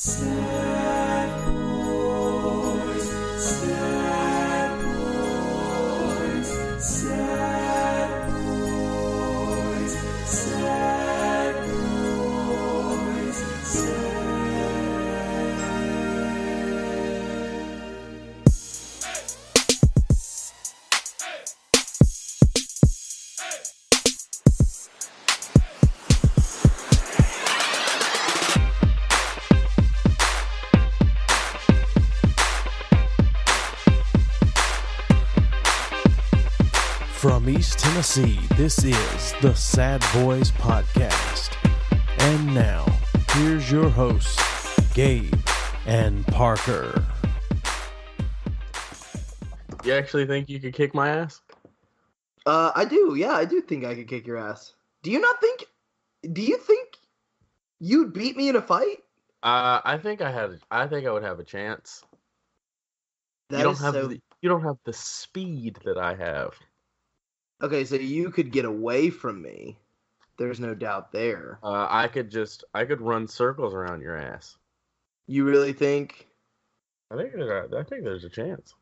Sad boys, sad boys, sad boys, sad boys, sad. From East Tennessee, this is the Sad Boys Podcast. And now, here's your hosts, Gabe and Parker. You actually think you could kick my ass? I do. Yeah, I do think I could kick your ass. Do you think you'd beat me in a fight? I think I would have a chance. You don't have the speed that I have. Okay, so you could get away from me. There's no doubt there. I could run circles around your ass. You really think? I think there's a chance.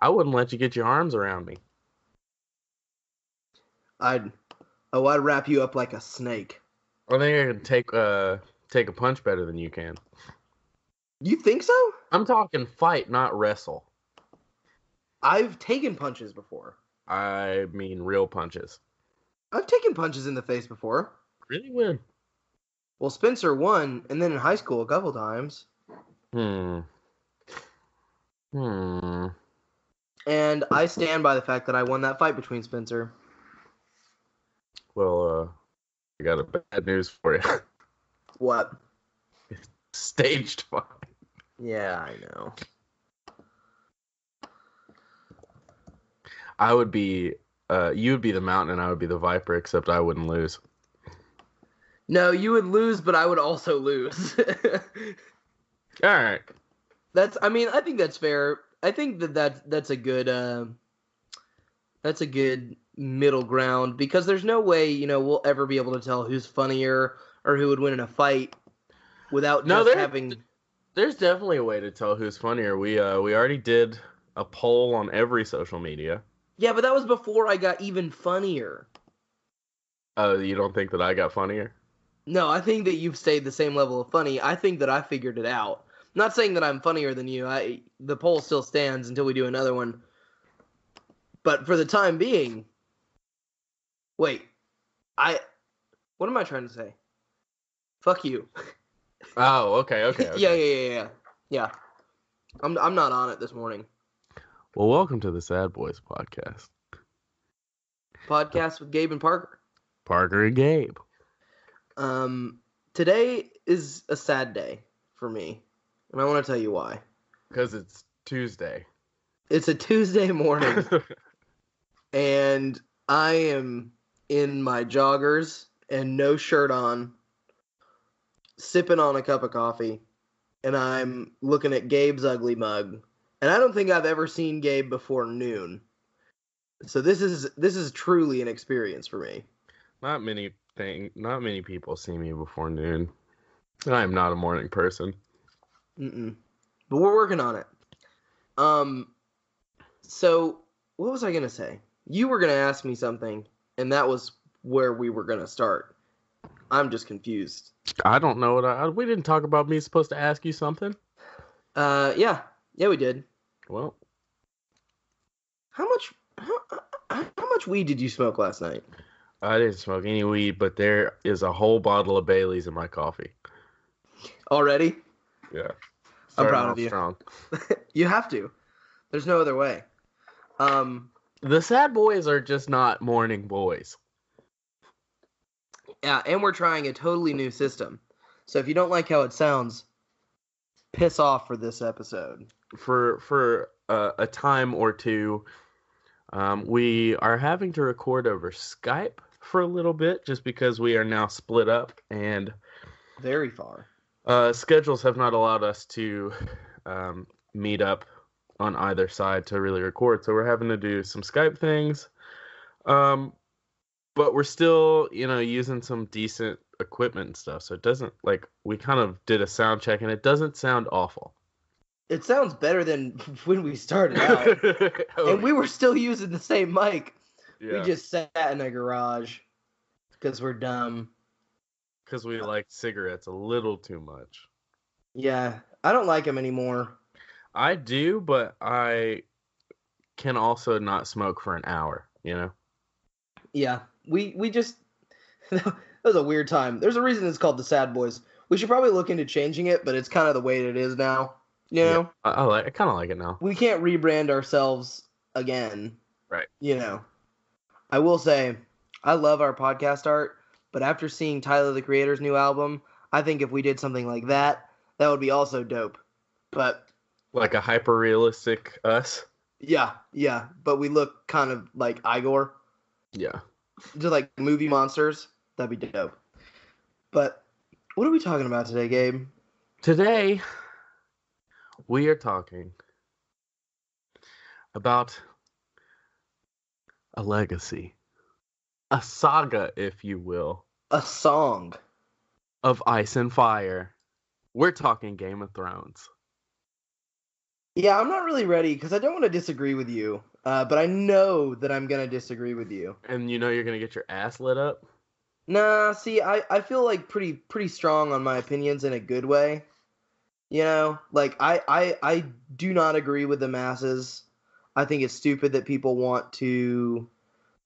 I wouldn't let you get your arms around me. I'd wrap you up like a snake. I think I could take a punch better than you can. You think so? I'm talking fight, not wrestle. I've taken punches before. I mean real punches. I've taken punches in the face before. Really? When? Well, Spencer won, and then in high school a couple times. And I stand by the fact that I won that fight between Spencer. Well, I got a bad news for you. What? Staged fight. Yeah, I know. I would be, you would be the mountain and I would be the viper, except I wouldn't lose. No, you would lose, but I would also lose. All right. I think that's fair. I think that's a good middle ground, because there's no way, we'll ever be able to tell who's funnier or who would win in a fight without having. There's definitely a way to tell who's funnier. We already did a poll on every social media. Yeah, but that was before I got even funnier. Oh, you don't think that I got funnier? No, I think that you've stayed the same level of funny. I think that I figured it out. I'm not saying that I'm funnier than you. The poll still stands until we do another one. But for the time being... Wait. What am I trying to say? Fuck you. Oh, okay. Yeah. I'm not on it this morning. Well, welcome to the Sad Boys Podcast. Podcast with Gabe and Parker. Parker and Gabe. Today is a sad day for me, and I want to tell you why. Because it's Tuesday. It's a Tuesday morning, and I am in my joggers and no shirt on, sipping on a cup of coffee, and I'm looking at Gabe's ugly mug. And I don't think I've ever seen Gabe before noon. So this is truly an experience for me. Not many people see me before noon. I am not a morning person. But we're working on it. So what was I gonna say? You were gonna ask me something, and that was where we were gonna start. I'm just confused. I don't know what we didn't talk about me supposed to ask you something. Yeah, we did. Well, how much weed did you smoke last night? I didn't smoke any weed, but there is a whole bottle of Bailey's in my coffee. Already? Yeah. I'm proud of you. Strong. You have to. There's no other way. The Sad Boys are just not morning boys. Yeah, and we're trying a totally new system. So if you don't like how it sounds, piss off for this episode. For a time or two, we are having to record over Skype for a little bit, just because we are now split up and very far. Schedules have not allowed us to meet up on either side to really record, so we're having to do some Skype things. But we're still, using some decent equipment and stuff, so it doesn't like we kind of did a sound check and it doesn't sound awful. It sounds better than when we started out. And we were still using the same mic. Yeah. We just sat in a garage because we're dumb. Because we like cigarettes a little too much. Yeah, I don't like them anymore. I do, but I can also not smoke for an hour, you know? Yeah, we just... that was a weird time. There's a reason it's called the Sad Boys. We should probably look into changing it, but it's kind of the way it is now. You know? Yeah, I kind of like it now. We can't rebrand ourselves again. Right. You know? I will say, I love our podcast art, but after seeing Tyler, the Creator's new album, I think if we did something like that, that would be also dope. But... like a hyper-realistic us? Yeah, but we look kind of like Igor. Yeah. Just like movie monsters. That'd be dope. But what are we talking about today, Gabe? Today, we are talking about a legacy. A saga, if you will. A song. Of Ice and Fire. We're talking Game of Thrones. Yeah, I'm not really ready because I don't want to disagree with you. But I know that I'm going to disagree with you. And you know you're going to get your ass lit up? Nah, see, I feel like pretty strong on my opinions in a good way. You know, like I do not agree with the masses. I think it's stupid that people want to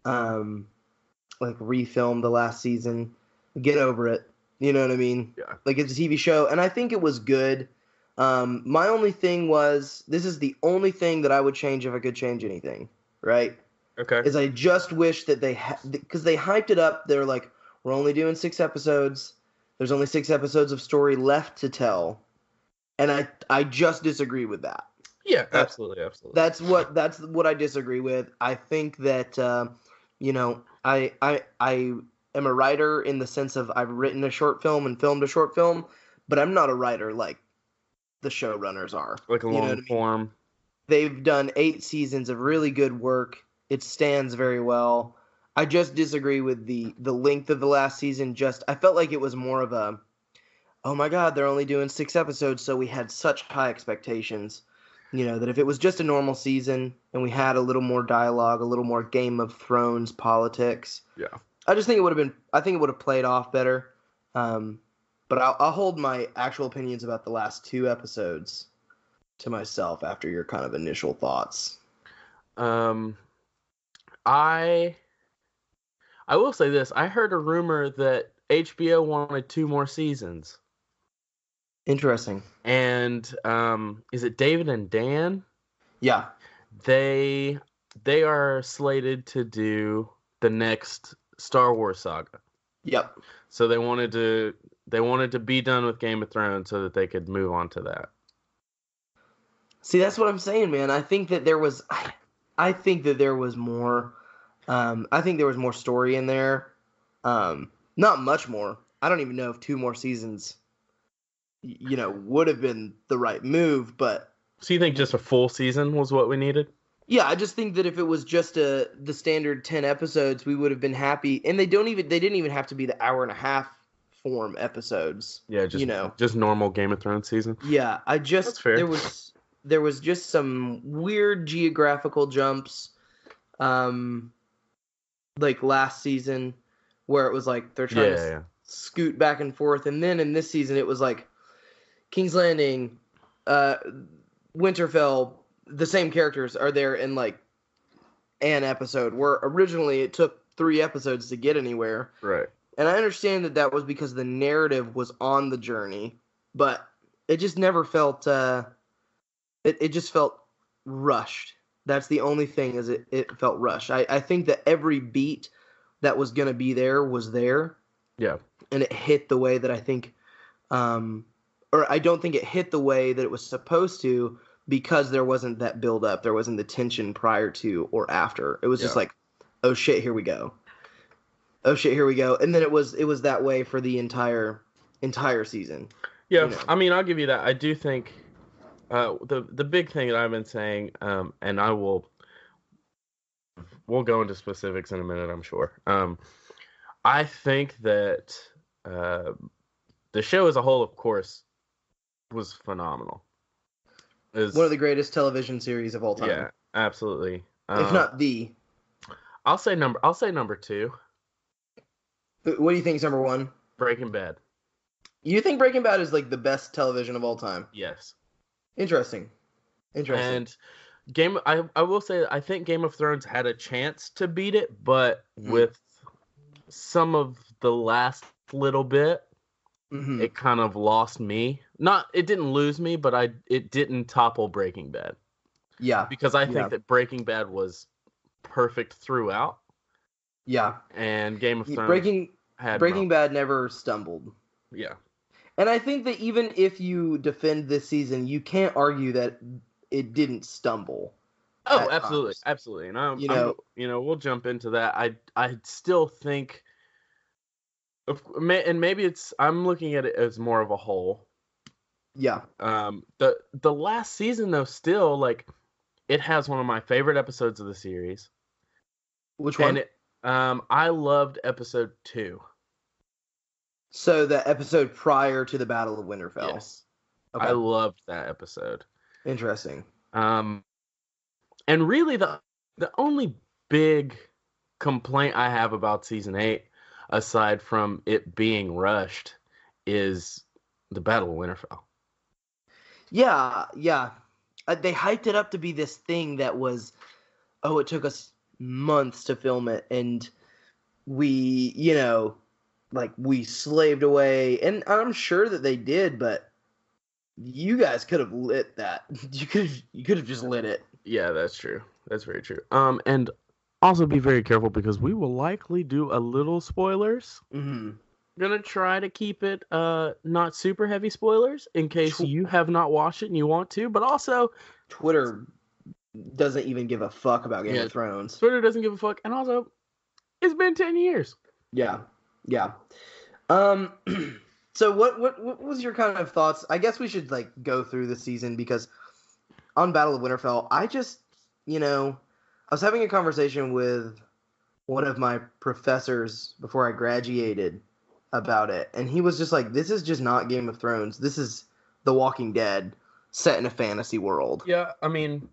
like refilm the last season. Get over it. You know what I mean? Yeah. Like it's a TV show, and I think it was good. My only thing was, this is the only thing that I would change if I could change anything, right? Okay. Is I just wish that because they hyped it up. They're like, we're only doing 6 episodes. There's only 6 episodes of story left to tell. And I just disagree with that. Yeah, absolutely. That's what I disagree with. I think that, you know, I am a writer in the sense of I've written a short film and filmed a short film, but I'm not a writer like the showrunners are. Like a long form. They've done 8 seasons of really good work. It stands very well. I just disagree with the length of the last season. I felt like it was more of a, oh my God, they're only doing 6 episodes, so we had such high expectations. You know, that if it was just a normal season and we had a little more dialogue, a little more Game of Thrones politics. Yeah. I just think it would have played off better. But I'll hold my actual opinions about the last 2 episodes to myself after your kind of initial thoughts. I will say this. I heard a rumor that HBO wanted 2 more seasons. Interesting. And is it David and Dan? Yeah. They are slated to do the next Star Wars saga. Yep. So they wanted to be done with Game of Thrones so that they could move on to that. See, that's what I'm saying, man. I think that there was more. I think there was more story in there. Not much more. I don't even know if 2 more seasons, you know, would have been the right move. But so you think just a full season was what we needed? Yeah, I just think that if it was just the standard 10 episodes, we would have been happy. And they didn't even have to be the hour and a half form episodes. Yeah, just normal Game of Thrones season. Yeah, That's fair. there was just some weird geographical jumps, like last season, where it was like they're trying to scoot back and forth, and then in this season it was like King's Landing, Winterfell. The same characters are there in like an episode, where originally it took 3 episodes to get anywhere. Right. And I understand that was because the narrative was on the journey, but it just never felt, it just felt rushed. That's the only thing, is it felt rushed. I think that every beat that was going to be there was there. Yeah. And it hit the way that I think, or I don't think it hit the way that it was supposed to, because there wasn't that build up. There wasn't the tension prior to or after. It was just like, oh shit, here we go. Oh shit, here we go. And then it was that way for the entire season. Yeah, you know? I mean, I'll give you that. I do think the big thing that I've been saying, and we'll go into specifics in a minute, I'm sure. I think that the show as a whole, of course, was phenomenal. One of the greatest television series of all time. Yeah, absolutely. If not the. I'll say number 2. What do you think is number 1? Breaking Bad. You think Breaking Bad is like the best television of all time? Yes. Interesting. And I will say I think Game of Thrones had a chance to beat it, but with some of the last little bit, it kind of lost me. It didn't lose me, but it didn't topple Breaking Bad. Yeah. Because I think that Breaking Bad was perfect throughout. Yeah. And Game of Thrones Breaking Bad never stumbled. Yeah. And I think that even if you defend this season, you can't argue that it didn't stumble. Oh, absolutely. Times. Absolutely. And we'll jump into that. I still think, and maybe I'm looking at it as more of a whole. Yeah. The last season though, still, like, it has one of my favorite episodes of the series. Which one? And I loved episode 2. So the episode prior to the Battle of Winterfell. Yes. Okay. I loved that episode. Interesting. And really the only big complaint I have about season 8, aside from it being rushed, is the Battle of Winterfell. Yeah. They hyped it up to be this thing that was, it took us months to film it, and we, we slaved away, and I'm sure that they did, but you guys could have lit that. You could have just lit it. Yeah, that's true. That's very true. And also be very careful because we will likely do a little spoilers. Mm-hmm. Gonna try to keep it not super heavy spoilers in case you have not watched it and you want to, but also Twitter doesn't even give a fuck about Game of Thrones. Twitter doesn't give a fuck, and also it's been 10 years. Yeah. So what was your kind of thoughts? I guess we should go through the season, because on Battle of Winterfell, I just, I was having a conversation with one of my professors before I graduated about it, and he was just like, this is just not Game of Thrones. This is The Walking Dead set in a fantasy world. Yeah, I mean,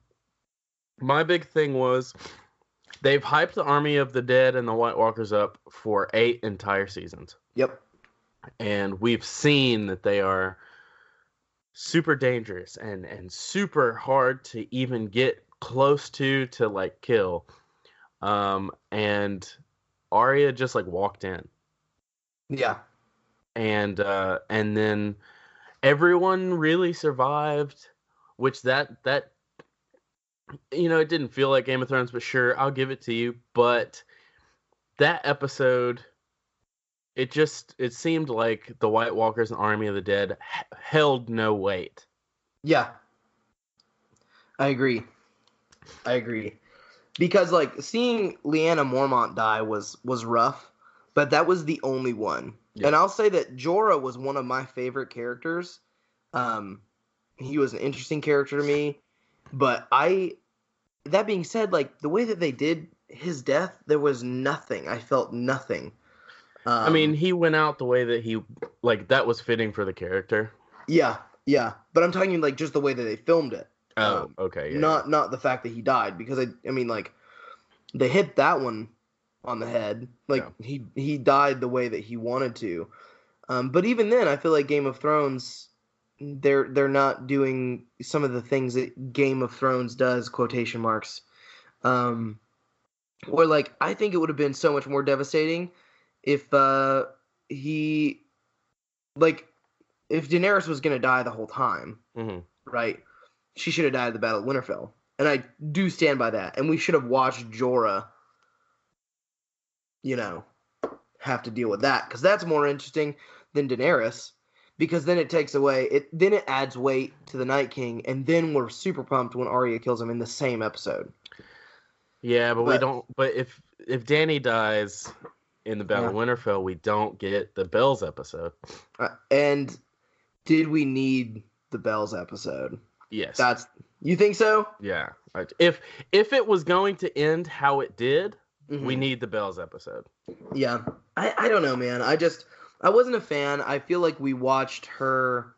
my big thing was they've hyped the Army of the Dead and the White Walkers up for 8 entire seasons. Yep. And we've seen that they are super dangerous and super hard to even get close to kill. And Arya just walked in. Yeah. And then everyone really survived, which that it didn't feel like Game of Thrones, but sure, I'll give it to you. But that episode, it seemed like the White Walkers and Army of the Dead held no weight. Yeah. I agree. Because seeing Lyanna Mormont die was rough, but that was the only one. Yeah. And I'll say that Jorah was one of my favorite characters. He was an interesting character to me, but that being said, the way that they did his death, there was nothing. I felt nothing. I mean, he went out the way that he, that was fitting for the character. Yeah. But I'm talking, just the way that they filmed it. Oh, okay. Yeah, not the fact that he died, because I mean, they hit that one on the head. He died the way that he wanted to. But even then, I feel like Game of Thrones, they're not doing some of the things that Game of Thrones does, quotation marks. Where, I think it would have been so much more devastating if if Daenerys was going to die the whole time, right? She should have died at the Battle of Winterfell. And I do stand by that. And we should have watched Jorah, have to deal with that. Because that's more interesting than Daenerys. Because then it takes away, then it adds weight to the Night King. And then we're super pumped when Arya kills him in the same episode. Yeah, but we don't, but if Dany dies in the Battle of Winterfell, we don't get the Bells episode. And did we need the Bells episode? Yes. You think so? Yeah. If it was going to end how it did, we need the Bells episode. Yeah. I don't know, man. I wasn't a fan. I feel like we watched her